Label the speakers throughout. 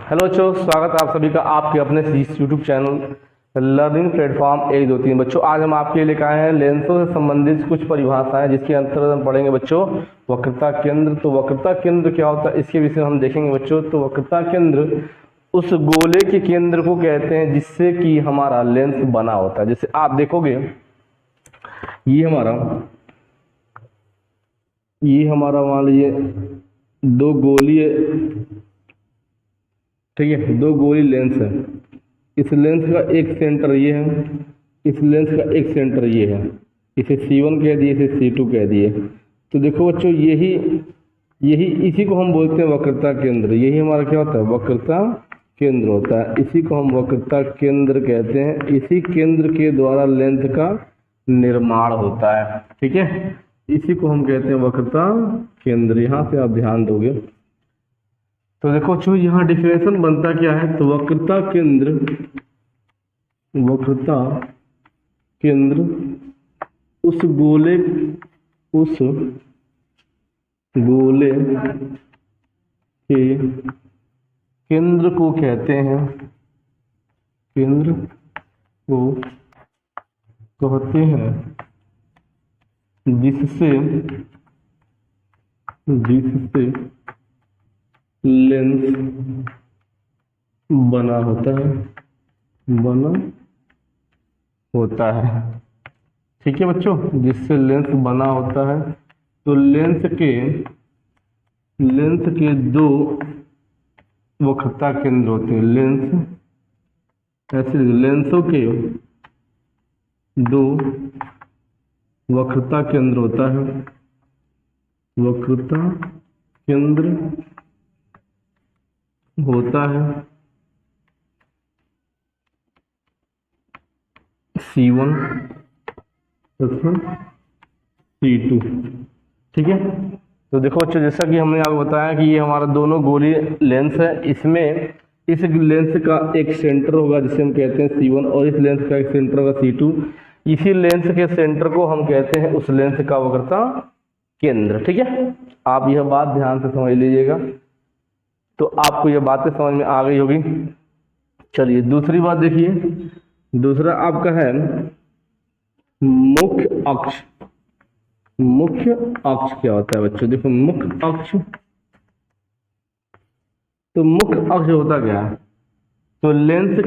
Speaker 1: Hello बच्चों, स्वागत है आप सभी का आपके अपने यूट्यूब चैनल लर्निंग प्लेटफॉर्म 1 2 3। बच्चों, आज हम आपके लिए लेकर आए हैं लेंसों से संबंधित कुछ परिभाषाएं, जिसके अंतर्गत हम पढ़ेंगे बच्चों वक्रता केंद्र। तो वक्रता केंद्र क्या होता है, इसके विषय में हम देखेंगे बच्चों। तो वक्रता केंद्र उस गोले के केंद्र को कहते हैं जिससे कि हमारा लेंस बना होता है। जैसे आप देखोगे, ये हमारा मान लीजिए दो गोलीय, ठीक है, दो गोली लेंस है। इस लेंस का एक सेंटर ये है, इस लेंस का एक सेंटर ये है। इसे C1 कह दिए, इसे C2 कह दिए। तो देखो बच्चों, यही इसी को हम बोलते हैं वक्रता केंद्र। यही हमारा क्या होता है, वक्रता केंद्र होता है। इसी को हम वक्रता केंद्र कहते हैं। इसी केंद्र के द्वारा लेंस का निर्माण होता है, ठीक है। इसी को हम कहते हैं वक्रता केंद्र। यहाँ से आप ध्यान दोगे तो देखो जो यहाँ डिफिनेशन बनता क्या है, तो वक्रता केंद्र उस गोले के केंद्र को कहते हैं, केंद्र को कहते हैं जिससे लेंस बना होता है, ठीक है बच्चों। जिससे लेंस बना होता है। तो लेंस के दो वक्रता केंद्र होते हैं। लेंसों के दो वक्रता केंद्र होता है। वक्रता केंद्र होता है C1 तथा C2, ठीक है। तो देखो बच्चों, जैसा कि हमने आपको बताया कि ये हमारा दोनों गोली लेंस है। इसमें इस लेंस का एक सेंटर होगा जिसे हम कहते हैं C1, और इस लेंस का एक सेंटर होगा C2। इसी लेंस के सेंटर को हम कहते हैं उस लेंस का वक्रता केंद्र, ठीक है। आप यह बात ध्यान से समझ लीजिएगा, तो आपको यह बातें समझ में आ गई होगी। चलिए दूसरी बात देखिए। दूसरा आपका है मुख्य अक्ष। मुख्य अक्ष क्या होता है बच्चों, देखो मुख्य अक्ष, तो मुख्य अक्ष होता क्या है, तो लेंस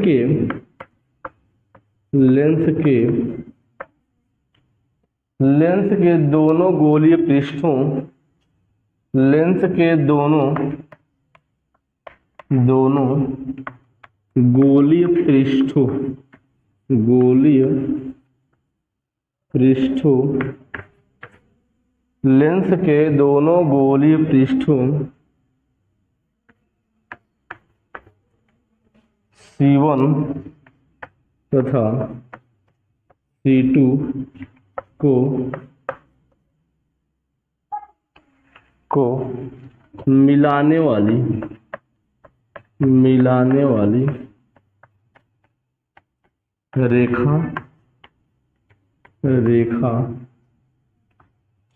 Speaker 1: के दोनों गोलीय पृष्ठों, लेंस के दोनों गोलीय पृष्ठों, लेंस के दोनों गोलीय पृष्ठों C1 तथा C2 को मिलाने वाली रेखा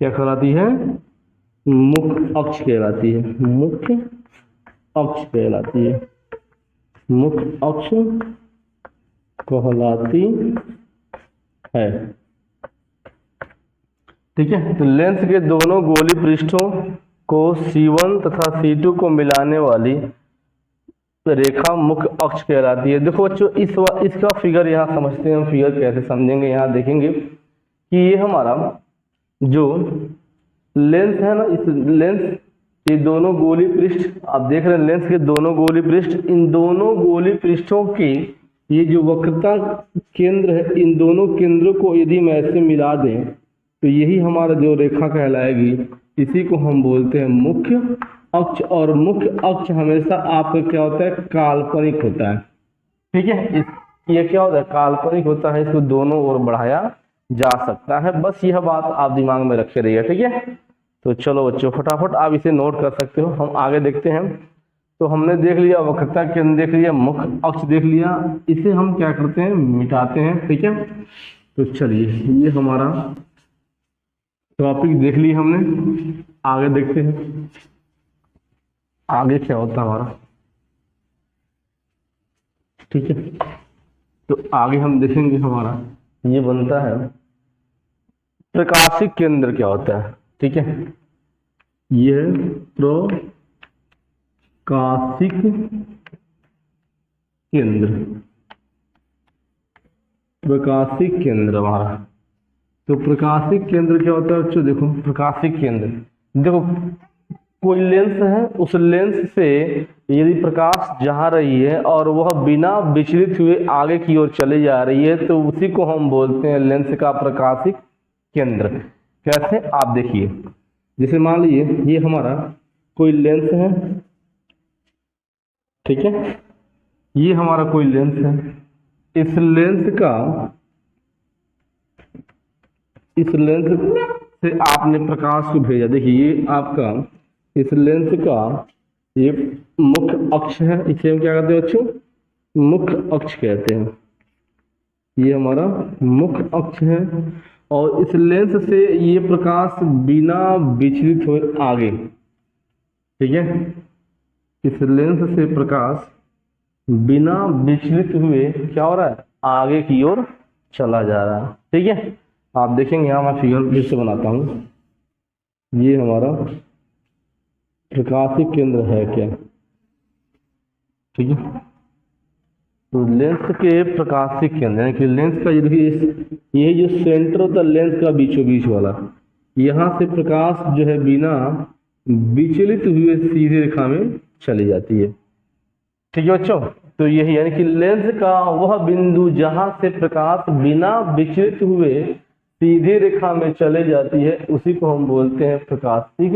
Speaker 1: क्या कहलाती है, मुख्य अक्ष कहलाती है। मुख्य अक्ष कहलाती है, ठीक है। तो लेंस के दोनों गोली पृष्ठों को C1 तथा C2 को मिलाने वाली रेखा मुख्य अक्ष कहलाती है। देखो बच्चों, इसका फिगर यहाँ समझते हैं हम। फिगर कैसे समझेंगे, यहाँ देखेंगे कि ये हमारा जो लेंस है ना, इस लेंस के दोनों गोली पृष्ठ आप देख रहे हैं, लेंस के दोनों गोली पृष्ठ, इन दोनों गोली पृष्ठों की ये जो वक्रता केंद्र है, इन दोनों केंद्रों को यदि मैं ऐसे मिला दें तो यही हमारा जो रेखा कहलाएगी। इसी को हम बोलते हैं मुख्य अक्ष। और मुख्य अक्ष हमेशा आपका क्या होता है, काल्पनिक होता है, ठीक है। ये क्या होता है, काल्पनिक होता है। इसको दोनों ओर बढ़ाया जा सकता है। बस यह बात आप दिमाग में रखे रहिए, ठीक है। तो चलो बच्चों, फटाफट आप इसे नोट कर सकते हो। हम आगे देखते हैं। तो हमने देख लिया वक्रता केंद्र, देख लिया मुख्य अक्ष, देख लिया। इसे हम क्या करते हैं, मिटाते हैं, ठीक है। तो चलिए, ये हमारा टॉपिक देख लिया हमने। आगे देखते हैं आगे क्या होता है हमारा। ठीक है। तो आगे हम देखेंगे हमारा ये बनता है प्रकाशिक केंद्र क्या होता है। ठीक है, ये प्रकाशिक केंद्र, प्रकाशिक केंद्र हमारा। तो प्रकाशिक केंद्र क्या होता है बच्चों, देखो प्रकाशिक केंद्र, देखो कोई लेंस है, उस लेंस से यदि प्रकाश जा रही है और वह बिना विचलित हुए आगे की ओर चली जा रही है तो उसी को हम बोलते हैं लेंस का प्रकाशिक केंद्र। कैसे, आप देखिए, जैसे मान लीजिए ये हमारा कोई लेंस है, ठीक है, ये हमारा कोई लेंस है, इस लेंस से आपने प्रकाश को भेजा। देखिए ये आपका इस लेंस का ये मुख्य अक्ष है, इसे हम क्या कहते हैं बच्चों, मुख्य अक्ष कहते हैं। ये हमारा मुख्य अक्ष है और इस लेंस से ये प्रकाश बिना विचलित हुए आगे, ठीक है, इस लेंस से प्रकाश बिना विचलित हुए क्या हो रहा है, आगे की ओर चला जा रहा है। ठीक है, आप देखेंगे यहाँ मैं फिगर फिर से बनाता हूँ। ये हमारा प्रकाशिक केंद्र है क्या, ठीक है। तो लेंस के प्रकाशिक केंद्र यानी कि लेंस का ये जो सेंटर होता है लेंस का बीचों बीच वाला, यहाँ से प्रकाश जो है बिना विचलित हुए सीधी रेखा में चली जाती है। ठीक है बच्चों, तो यही यानी कि लेंस का वह बिंदु जहां से प्रकाश बिना विचलित हुए सीधी रेखा में चले जाती है उसी को हम बोलते हैं प्रकाशिक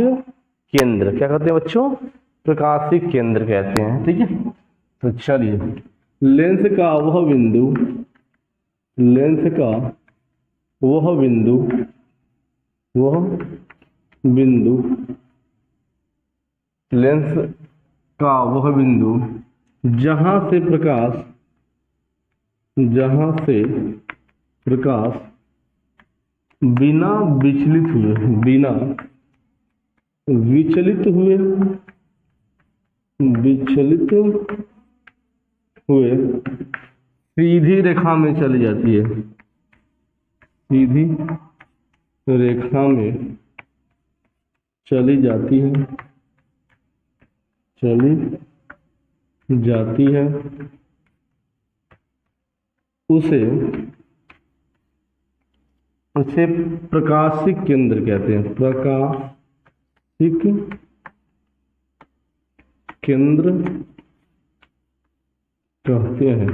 Speaker 1: केंद्र। क्या कहते हैं बच्चों, प्रकाशिक केंद्र कहते हैं। ठीक है, तो चलिए लेंस का वह बिंदु, लेंस का वह बिंदु लेंस का वह बिंदु जहां से प्रकाश बिना विचलित हुए सीधी रेखा में चली जाती है, सीधी रेखा में चली जाती है उसे प्रकाशिक केंद्र कहते हैं। प्रकाशिक केंद्र कहते हैं।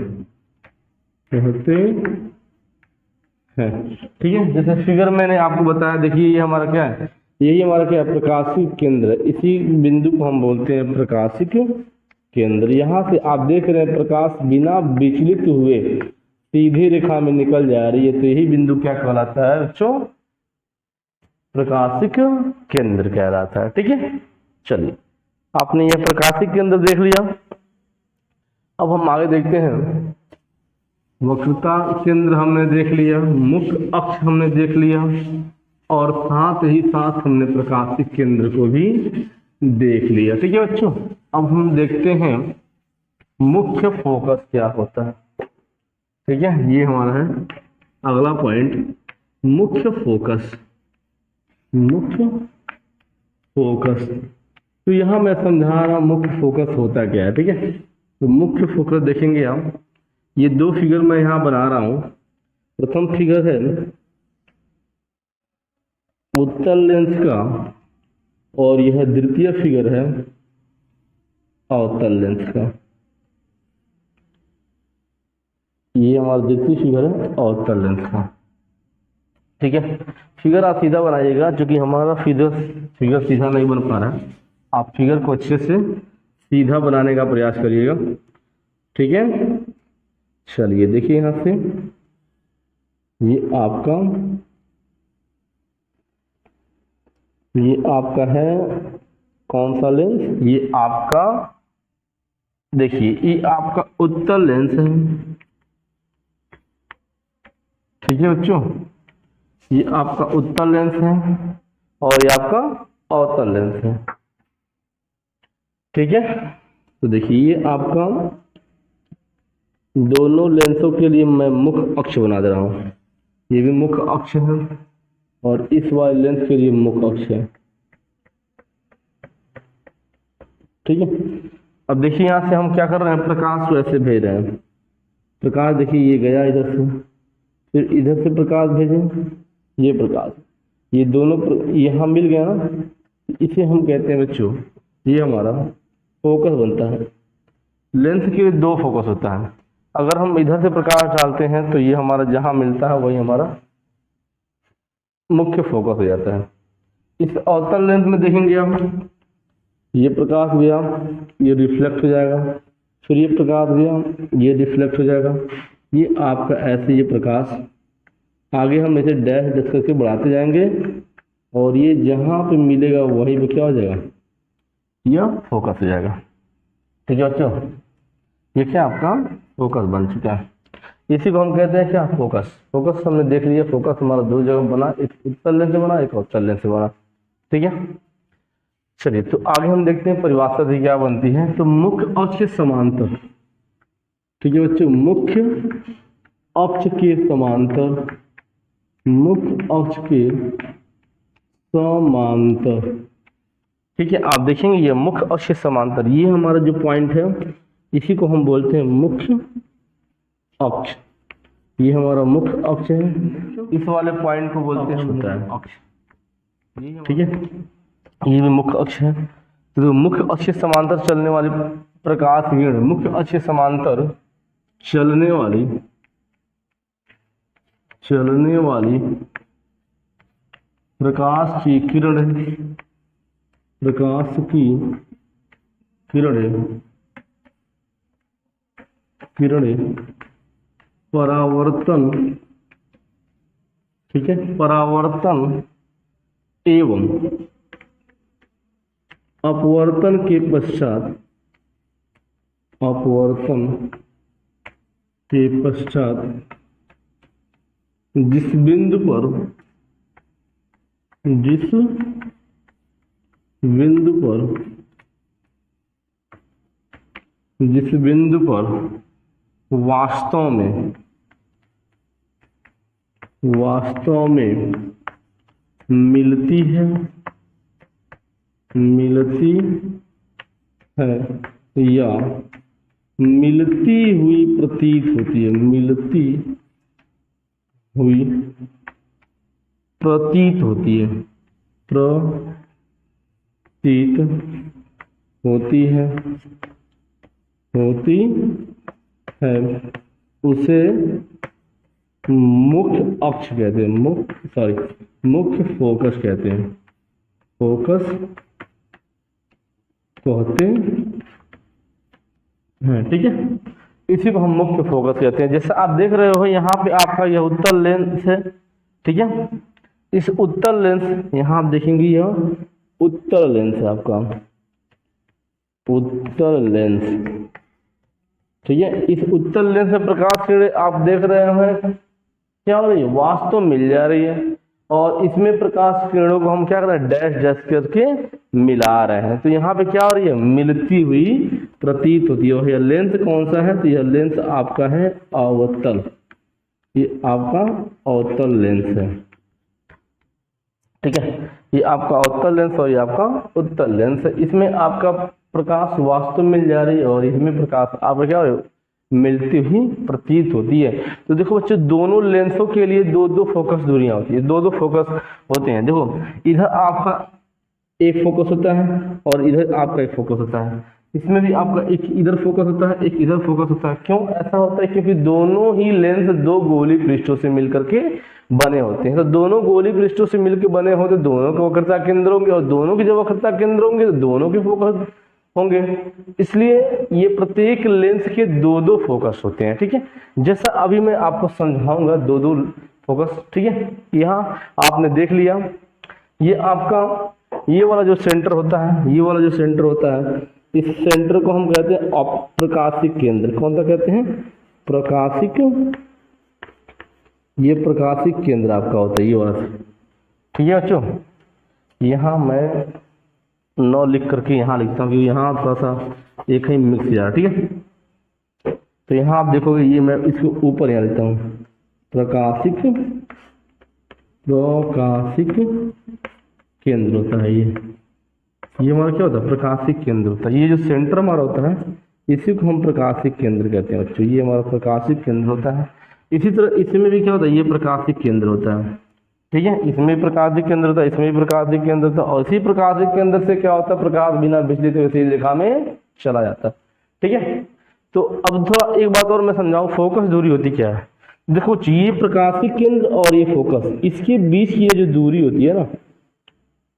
Speaker 1: ठीक है, जैसे फिगर मैंने आपको बताया, देखिए ये हमारा क्या है, यही हमारा क्या है, प्रकाशिक केंद्र। इसी बिंदु को हम बोलते हैं प्रकाशिक केंद्र। यहाँ से आप देख रहे हैं प्रकाश बिना विचलित हुए सीधी रेखा में निकल जा रही है, तो यही बिंदु क्या कहलाता है बच्चों, प्रकाशिक केंद्र कहलाता है। ठीक है, चलिए आपने यह प्रकाशिक केंद्र देख लिया। अब हम आगे देखते हैं, वक्रता केंद्र हमने देख लिया, मुख्य अक्ष हमने देख लिया और साथ ही साथ हमने प्रकाशिक केंद्र को भी देख लिया। ठीक है बच्चों, अब हम देखते हैं मुख्य फोकस क्या होता है। ठीक है, ये हमारा है अगला पॉइंट, मुख्य फोकस। तो यहाँ मैं समझा रहा हूँ मुख्य फोकस होता क्या है। ठीक है, तो मुख्य फोकस देखेंगे आप, ये दो फिगर मैं यहाँ बना रहा हूँ। प्रथम फिगर है उत्तल लेंस का और यह द्वितीय फिगर है अवतल लेंस का। ये हमारा द्वितीय फिगर है अवतल लेंस का। ठीक है, फिगर आप सीधा बनाइएगा, क्योंकि हमारा फिगर सीधा नहीं बन पा रहा है। आप फिगर को अच्छे से सीधा बनाने का प्रयास करिएगा। ठीक है, चलिए देखिए यहाँ से, ये आपका है कौन सा लेंस, ये आपका देखिए ये आपका उत्तल लेंस है। ठीक है बच्चों, ये आपका उत्तल लेंस है और ये आपका अवतल लेंस है। ठीक है, तो देखिए ये आपका दोनों लेंसों के लिए मैं मुख्य अक्ष बना दे रहा हूँ। ये भी मुख्य अक्ष है और इस वाले लेंस के लिए मुख्य अक्ष है। ठीक है, अब देखिए यहाँ से हम क्या कर रहे हैं, प्रकाश को ऐसे भेज रहे हैं। प्रकाश देखिए ये गया इधर से, फिर इधर से प्रकाश भेजें, ये प्रकाश, ये दोनों यहाँ मिल गया ना, इसे हम कहते हैं बच्चों, ये हमारा फोकस बनता है। लेंस के दो फोकस होता है। अगर हम इधर से प्रकाश डालते हैं तो ये हमारा जहां मिलता है वही हमारा मुख्य फोकस हो जाता है। इस अवतल लेंस में देखेंगे हम, ये प्रकाश गया, ये रिफ्लेक्ट हो जाएगा, फिर ये प्रकाश गया, ये रिफ्लेक्ट हो जाएगा, ये आपका ऐसे ये प्रकाश आगे हम इसे डैश डैश करके बढ़ाते जाएंगे और ये जहां पे मिलेगा वहीं पे क्या हो जाएगा, यह फोकस हो जाएगा। ठीक है बच्चों, ये क्या आपका फोकस बन चुका है। इसी को हम कहते हैं क्या, फोकस। फोकस हमने देख लिया, फोकस हमारा दो जगह बना, एक उत्तल लेंस से बना, एक अवतल लेंस से बना। ठीक है, चलिए तो आगे हम देखते हैं परिभाषा से क्या बनती है। तो मुख्य अक्ष के समांतर, ठीक है बच्चों, मुख्य अक्ष के समांतर, मुख्य अक्ष के समांतर। ठीक है, आप देखेंगे ये मुख्य अक्ष के समांतर, ये हमारा जो पॉइंट है इसी को हम बोलते हैं मुख्य अक्ष। ये हमारा मुख्य अक्ष है, इस वाले पॉइंट को बोलते हैं मुख्य अक्ष। ठीक है, ये भी मुख्य अक्ष है। तो मुख्य अक्ष के समांतर चलने वाली प्रकाश किरण, मुख्य अक्ष के समांतर चलने वाली प्रकाश की किरण, प्रकाश की किरणें परावर्तन, ठीक है, परावर्तन एवं अपवर्तन के पश्चात जिस बिंदु पर वास्तव में मिलती है या मिलती हुई प्रतीत होती है, उसे मुख्य अक्ष कहते हैं, मुख्य फोकस कहते हैं, ठीक है, इसी को हम मुख्य फोकस कहते हैं। जैसे आप देख रहे हो यहाँ पे आपका यह उत्तल लेंस है। ठीक है, इस उत्तल लेंस, यहाँ आप देखेंगे यह उत्तल लेंस है आपका, उत्तल लेंस। ठीक है, इस उत्तल लेंस में प्रकाश किरणें आप देख रहे हैं क्या हो रही है, वास्तव मिल जा रही है, और इसमें प्रकाश किरणों को हम क्या कर रहे हैं, डैश डैश करके मिला रहे हैं। तो यहाँ पे क्या हो रही है, मिलती हुई प्रतीत होती है। और यह लेंस कौन सा है, तो यह लेंस आपका है अवतल, ये आपका अवतल लेंस है। ठीक है, ये आपका अवतल लेंस और ये आपका उत्तल लेंस है। इसमें आपका प्रकाश वास्तव मिल जा रही है और इसमें प्रकाश आपका क्या हो, मिलती हुई प्रतीत होती है। तो देखो बच्चों, दोनों लेंसों के लिए दो दो फोकस दूरियां होती है, दो फोकस होते हैं। देखो इधर आपका एक फोकस होता है और इधर आपका एक फोकस होता है। इसमें भी आपका एक इधर फोकस होता है, एक इधर फोकस होता है। क्यों ऐसा होता है, क्योंकि दोनों ही लेंस दो गोली पृष्ठों से मिलकर के बने होते हैं। तो दोनों गोली पृष्ठों से मिलकर बने होते, दोनों के वक्रता केंद्र होंगे, और दोनों के जब वक्रता केंद्र होंगे तो दोनों के फोकस होंगे। इसलिए ये प्रत्येक लेंस के दो दो फोकस होते हैं। ठीक है, जैसा अभी मैं आपको समझाऊंगा, दो दो फोकस। ठीक है, यहाँ आपने देख लिया, ये आपका ये वाला जो सेंटर होता है, ये वाला जो सेंटर होता है, इस सेंटर को हम कहते हैं अप्रकाशिक केंद्र। कौन सा कहते हैं, प्रकाशिक, ये प्रकाशिक केंद्र आपका होता है, ये वाला। ठीक है बच्चों, यहाँ मैं 9 लिख करके यहाँ लिखता हूँ, क्योंकि यहाँ थोड़ा सा एक ही मिक्स जा रहा है। ठीक है, तो यहाँ आप देखोगे ये मैं इसको ऊपर यहाँ लेता हूँ, प्रकाशिक केंद्र होता है ये हमारा क्या होता है, प्रकाशिक केंद्र होता है। ये जो सेंटर हमारा होता है इसी को हम प्रकाशिक केंद्र कहते हैं बच्चों, ये हमारा प्रकाशिक केंद्र होता है। इसी तरह इसमें भी क्या होता है, ये प्रकाशिक केंद्र होता है, ठीक है, इसमें प्रकाशिक केंद्र होता है, इसमें भी प्रकाशिक केंद्र होता है। और इसी प्रकाशिक केंद्र से क्या होता है, प्रकाश बिना बिजली के सीधी रेखा में चला जाता है, ठीक है। तो अब थोड़ा एक बात और मैं समझाऊं, फोकस दूरी होती क्या है। देखो ये प्रकाशिक केंद्र और ये फोकस, इसके बीच की ये जो दूरी होती है ना,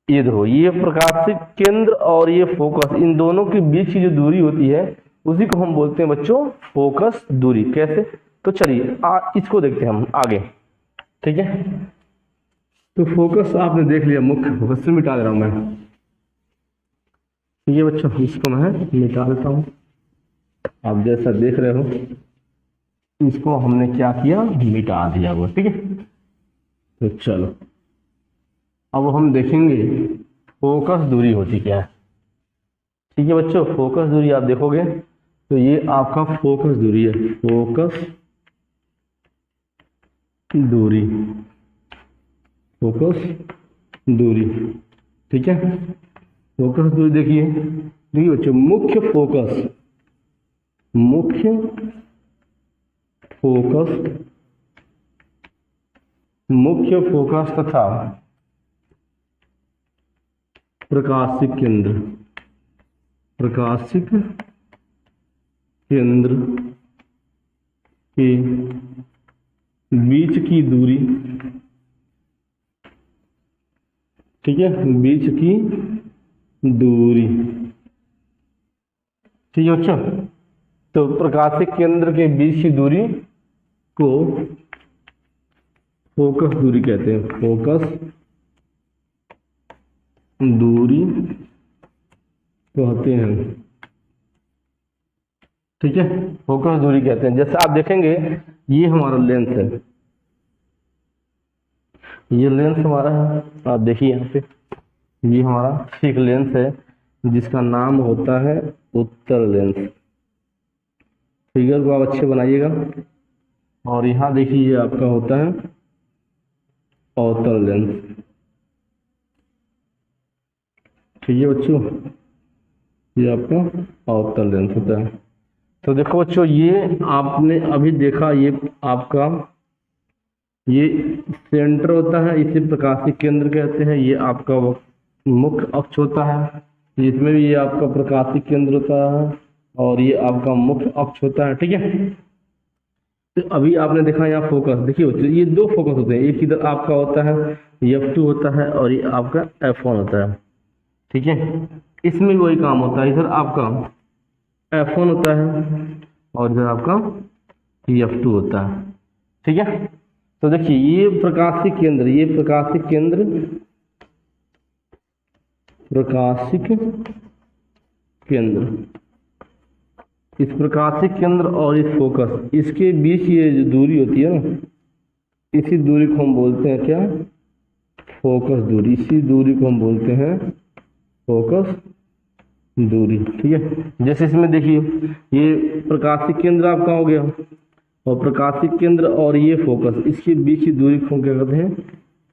Speaker 1: ये देखो ये प्रकाशिक केंद्र और ये फोकस, इन दोनों के बीच की जो दूरी होती है उसी को हम बोलते हैं बच्चों फोकस दूरी। कैसे, तो चलिए इसको देखते हैं हम आगे, ठीक है। तो फोकस आपने देख लिया, मुख्य फोकस से मिटा दे रहा हूं मैं, ठीक है बच्चों, इसको मैं मिटा देता हूं। आप जैसा देख रहे हो इसको हमने क्या किया, मिटा दिया वो, ठीक है। तो चलो अब हम देखेंगे फोकस दूरी होती क्या है, ठीक है बच्चों। फोकस दूरी आप देखोगे तो ये आपका फोकस दूरी है, फोकस दूरी, फोकस दूरी, ठीक है। फोकस दूरी देखिए बच्चों, मुख्य फोकस तथा प्रकाशिक केंद्र के बीच की दूरी, ठीक है, बीच की दूरी, ठीक है बच्चों। तो प्रकाशिक केंद्र के बीच की दूरी को फोकस दूरी कहते हैं, फोकस दूरी कहते हैं, ठीक है, फोकस दूरी कहते हैं। जैसे आप देखेंगे ये हमारा लेंस है, ये लेंस हमारा है, आप देखिए यहाँ पे ये हमारा एक लेंस है जिसका नाम होता है उत्तल लेंस। फिगर को आप अच्छे बनाइएगा। और यहाँ देखिए ये आपका होता है अवतल लेंस, ठीक है बच्चों, ये आपका अवतल लेंस होता है। तो देखो बच्चों ये आपने अभी देखा, ये आपका ये सेंटर होता है, इसे प्रकाशिक केंद्र कहते हैं। ये आपका मुख्य अक्ष होता है, इसमें भी ये आपका प्रकाशिक केंद्र होता है और ये आपका मुख्य अक्ष होता है, ठीक है। तो अभी आपने देखा यहाँ फोकस, देखिए बच्चों ये दो फोकस होते हैं, एक इधर आपका होता है F2 होता है और ये आपका F1 होता है, ठीक है। इसमें वही काम होता है, इधर आपका F1 होता है और इधर आपका F2 होता है, ठीक है। तो देखिए ये प्रकाशिक केंद्र, ये प्रकाशिक केंद्र, इस प्रकाशिक केंद्र और इस फोकस, इसके बीच ये जो दूरी होती है ना, इसी दूरी को हम बोलते हैं क्या, फोकस दूरी। इसी दूरी को हम बोलते हैं फोकस दूरी, ठीक है। जैसे इसमें देखिए ये प्रकाशिक केंद्र आपका हो गया और प्रकाशिक केंद्र और ये फोकस, इसके बीच की दूरी को क्या कहते हैं,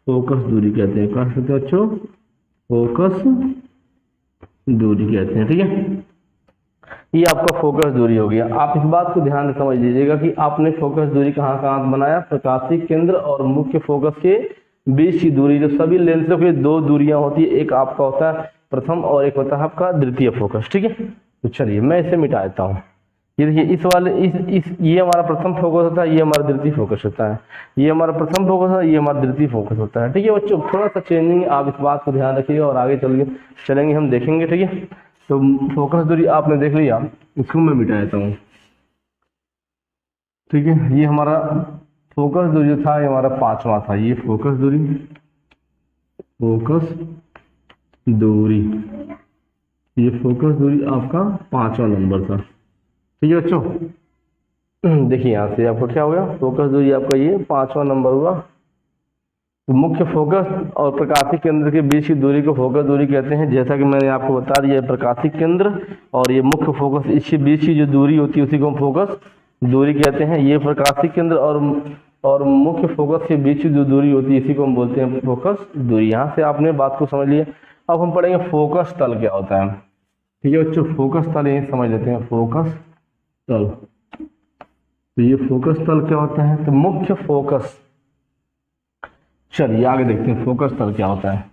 Speaker 1: फोकस दूरी कहते हैं। क्या कहते हैं बच्चों, फोकस दूरी कहते हैं, ठीक है। ये आपका फोकस दूरी हो गया। आप इस बात को ध्यान से समझ लीजिएगा कि आपने फोकस दूरी कहाँ कहाँ बनाया, प्रकाशिक केंद्र और मुख्य फोकस के बीच की दूरी। जो सभी लेंसों की दो दूरियां होती है, एक आपका होता है प्रथम और एक होता है आपका द्वितीय फोकस, ठीक है। तो चलिए मैं इसे मिटा देता हूँ। ये देखिए इस वाले ये हमारा प्रथम फोकस होता है, ये हमारा द्वितीय फोकस होता है, ये हमारा प्रथम फोकस है, ये हमारा द्वितीय फोकस होता है, ठीक है बच्चों। थोड़ा सा चेंजिंग, आप इस बात को ध्यान रखिएगा और आगे चलेंगे हम देखेंगे, ठीक है। तो फोकस दूरी आपने देख लिया, इसको मैं मिटा देता हूँ, ठीक है। ये हमारा फोकस दूरी था, ये हमारा पांचवा था, ये फोकस दूरी, ये फोकस दूरी आपका पांचवा नंबर था, ठीक है बच्चों। देखिए यहाँ से आपको क्या हो गया, फोकस दूरी आपका ये पांचवा नंबर हुआ। तो मुख्य फोकस और प्रकाशिक केंद्र के बीच की दूरी को फोकस दूरी कहते हैं। जैसा कि मैंने आपको बता दिया, प्रकाशिक केंद्र और ये मुख्य फोकस, इसके बीच की जो दूरी होती है उसी को हम फोकस दूरी कहते हैं। ये प्रकाशीय केंद्र और मुख्य फोकस के बीच जो दूरी होती है इसी को हम बोलते हैं फोकस दूरी। यहाँ से आपने बात को समझ लिया। अब हम पढ़ेंगे फोकस तल क्या होता है। ठीक है बच्चों, फोकस तल यही समझ लेते हैं, फोकस तल। तो ये फोकस तल क्या होता है, तो मुख्य फोकस। चलिए आगे देखते हैं फोकस तल क्या होता है।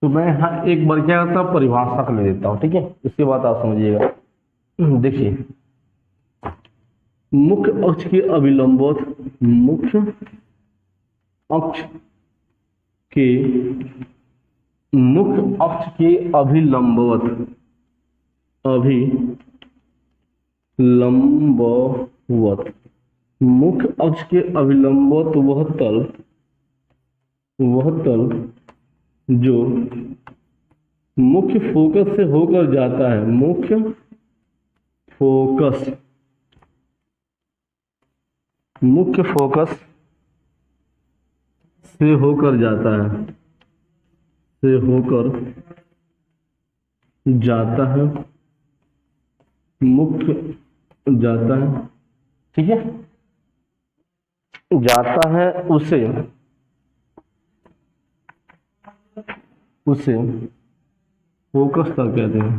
Speaker 1: तो मैं यहाँ एक बार क्या करता हूँ, परिभाषा कर ले देता हूँ, ठीक है, उसके बाद आप समझिएगा। देखिए, मुख्य अक्ष के अभिलंबवत, मुख्य अक्ष के अभिलंबवत, मुख्य अक्ष के अभिलंबवत वह तल जो मुख्य फोकस से होकर जाता है, मुख्य फोकस से होकर जाता है, मुख्य जाता है, ठीक है, जाता है, उसे फोकस तल कहते हैं,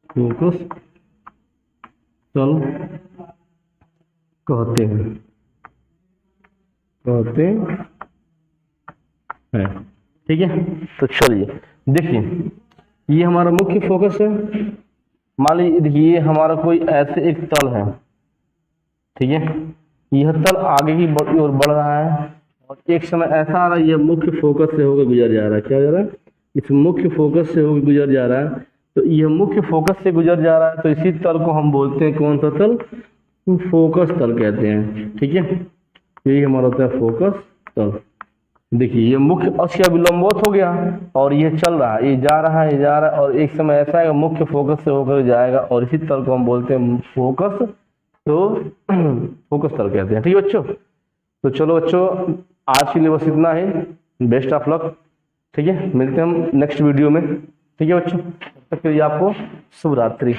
Speaker 1: फोकस तल कहते हैं, ठीक है। तो चलिए देखिए, ये हमारा मुख्य फोकस है। मान लीजिए देखिए, ये हमारा कोई ऐसे एक तल है, ठीक है, यह तल आगे की ओर बढ़ रहा है और एक समय ऐसा आ रहा है, यह मुख्य फोकस से होकर गुजर जा रहा है। क्या जा रहा है, इस मुख्य फोकस से होकर गुजर जा रहा है। तो यह मुख्य फोकस से गुजर जा रहा है, तो इसी तल को हम बोलते हैं कौन सा तल, फोकस तल कहते हैं, ठीक है। यही हमारा होता है फोकस तल। देखिए, ये मुख्य अक्ष के अभिलंबवत हो गया और ये चल रहा है, ये जा रहा है और एक समय ऐसा है मुख्य फोकस से होकर जाएगा और इसी तल को हम बोलते हैं फोकस, तो फोकस तल कहते हैं, ठीक है बच्चों। तो चलो बच्चों, आज के लिए बस इतना ही। बेस्ट ऑफ लक, ठीक है, मिलते हैं हम नेक्स्ट वीडियो में, ठीक है बच्चों। तब तक के लिए आपको शुभ रात्रि।